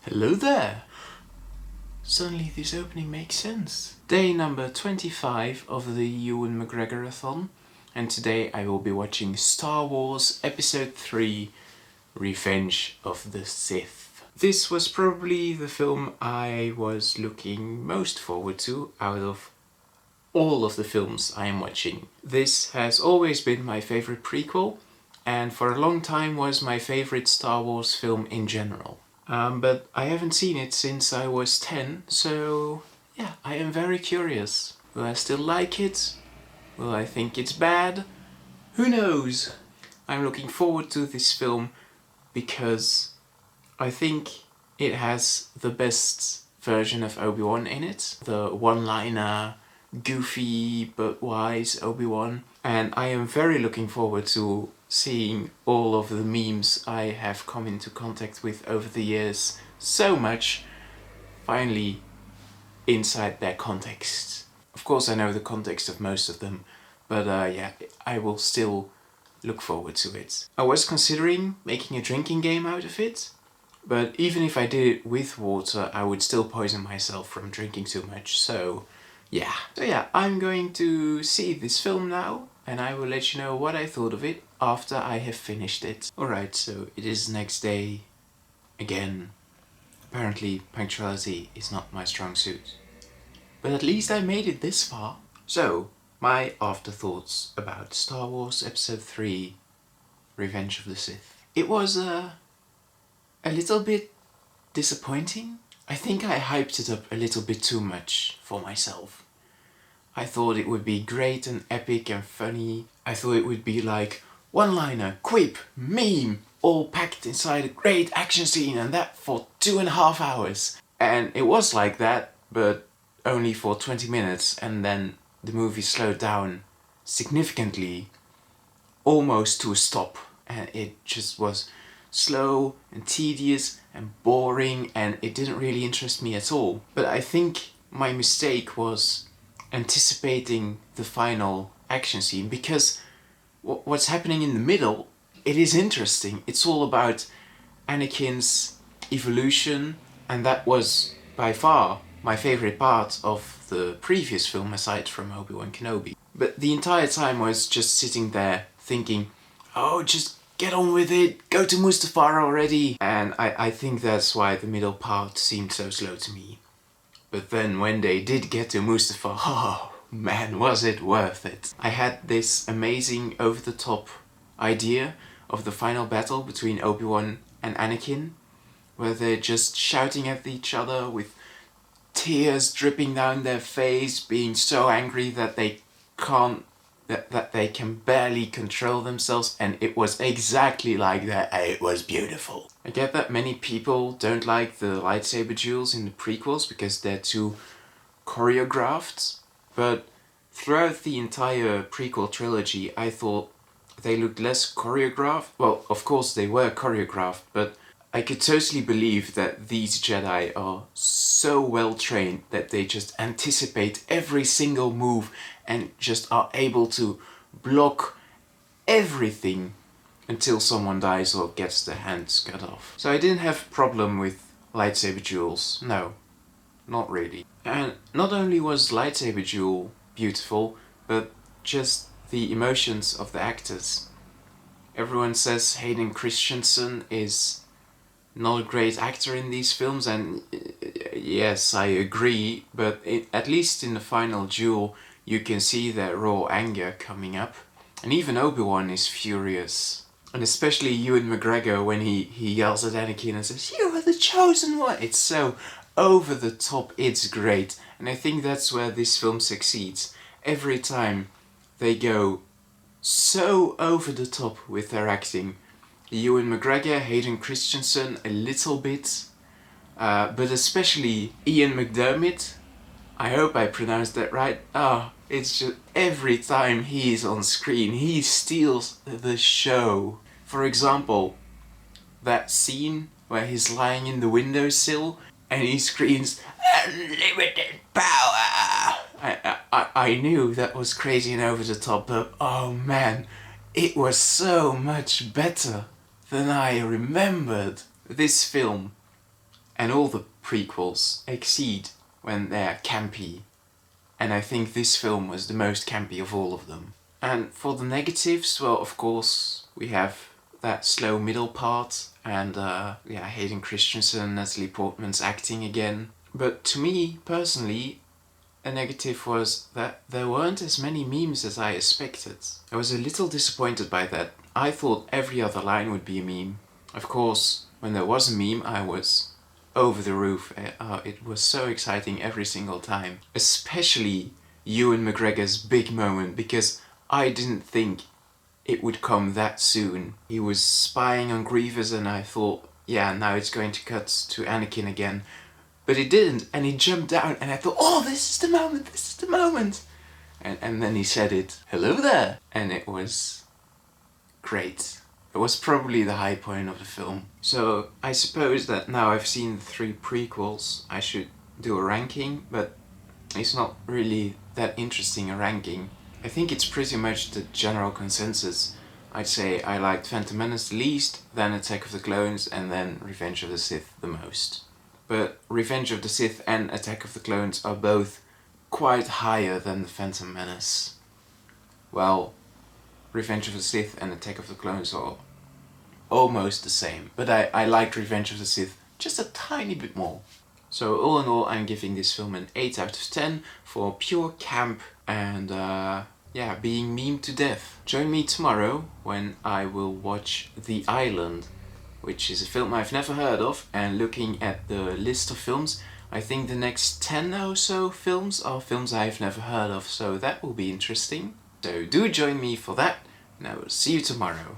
Hello there! Suddenly this opening makes sense. Day number 25 of the Ewan McGregor-a-thon, and today I will be watching Star Wars Episode 3, Revenge of the Sith. This was probably the film I was looking most forward to out of all of the films I am watching. This has always been my favorite prequel, and for a long time was my favorite Star Wars film in general. But I haven't seen it since I was 10, so yeah, I am very curious. Will I still like it? Will I think it's bad? Who knows? I'm looking forward to this film because I think it has the best version of Obi-Wan in it. The one-liner, goofy but wise Obi-Wan. And I am very looking forward to seeing all of the memes I have come into contact with over the years so much finally inside their context. Of course I know the context of most of them, but yeah, I will still look forward to it. I was considering making a drinking game out of it, but even if I did it with water, I would still poison myself from drinking too much, so yeah. So yeah, I'm going to see this film now, and I will let you know what I thought of it after I have finished it. Alright, so it is next day. Again, apparently punctuality is not my strong suit. But at least I made it this far. So, my afterthoughts about Star Wars Episode 3, Revenge of the Sith. It was a little bit disappointing. I think I hyped it up a little bit too much for myself. I thought it would be great and epic and funny. I thought it would be like one-liner, quip, meme, all packed inside a great action scene, and that for 2.5 hours. And it was like that, but only for 20 minutes, and then the movie slowed down significantly, almost to a stop, and it just was slow and tedious and boring, and it didn't really interest me at all. But I think my mistake was anticipating the final action scene, because what's happening in the middle, it is interesting. It's all about Anakin's evolution, and that was by far my favorite part of the previous film aside from Obi-Wan Kenobi. But the entire time I was just sitting there thinking, oh, just get on with it, go to Mustafar already. And I think that's why the middle part seemed so slow to me. But then when they did get to Mustafar, oh man, was it worth it. I had this amazing over-the-top idea of the final battle between Obi-Wan and Anakin, where they're just shouting at each other with tears dripping down their face, being so angry that they can't, that they can barely control themselves, and it was exactly like that, and it was beautiful. I get that many people don't like the lightsaber duels in the prequels because they're too choreographed, but throughout the entire prequel trilogy I thought they looked less choreographed. Well, of course they were choreographed, but I could totally believe that these Jedi are so well trained that they just anticipate every single move and just are able to block everything until someone dies or gets their hands cut off. So I didn't have a problem with lightsaber duels, no, not really. And not only was lightsaber duel beautiful, but just the emotions of the actors. Everyone says Hayden Christensen is not a great actor in these films, and yes, I agree, but at least in the final duel you can see their raw anger coming up. And even Obi-Wan is furious. And especially Ewan McGregor when he yells at Anakin and says, "You are the chosen one!" It's so over the top, it's great. And I think that's where this film succeeds. Every time they go so over the top with their acting. Ewan McGregor, Hayden Christensen a little bit, but especially Ian McDermott. I hope I pronounced that right. It's just every time he's on screen, he steals the show. For example, that scene where he's lying in the windowsill and he screams, "Unlimited power!" I knew that was crazy and over the top, but oh man, it was so much better than I remembered. This film And all the prequels exceed when they're campy. And I think this film was the most campy of all of them. And for the negatives, well, of course, we have that slow middle part and Hayden Christensen, Natalie Portman's acting again. But to me, personally, a negative was that there weren't as many memes as I expected. I was a little disappointed by that. I thought every other line would be a meme. Of course, when there was a meme, I was over the roof. It was so exciting every single time. Especially Ewan McGregor's big moment, because I didn't think it would come that soon. He was spying on Grievous and I thought, yeah, now it's going to cut to Anakin again. But it didn't, and he jumped down and I thought, oh, this is the moment, this is the moment. And then he said it, hello there. And it was great. It was probably the high point of the film. So I suppose that now I've seen the 3 prequels, I should do a ranking, but it's not really that interesting a ranking. I think it's pretty much the general consensus. I'd say I liked Phantom Menace the least, then Attack of the Clones, and then Revenge of the Sith the most. But Revenge of the Sith and Attack of the Clones are both quite higher than the Phantom Menace. Well, Revenge of the Sith and Attack of the Clones are almost the same, but I liked Revenge of the Sith just a tiny bit more. So all in all, I'm giving this film an 8 out of 10 for pure camp and being memed to death. Join me tomorrow when I will watch The Island, which is a film I've never heard of, and looking at the list of films, I think the next 10 or so films are films I've never heard of, so that will be interesting. So do join me for that, and I will see you tomorrow.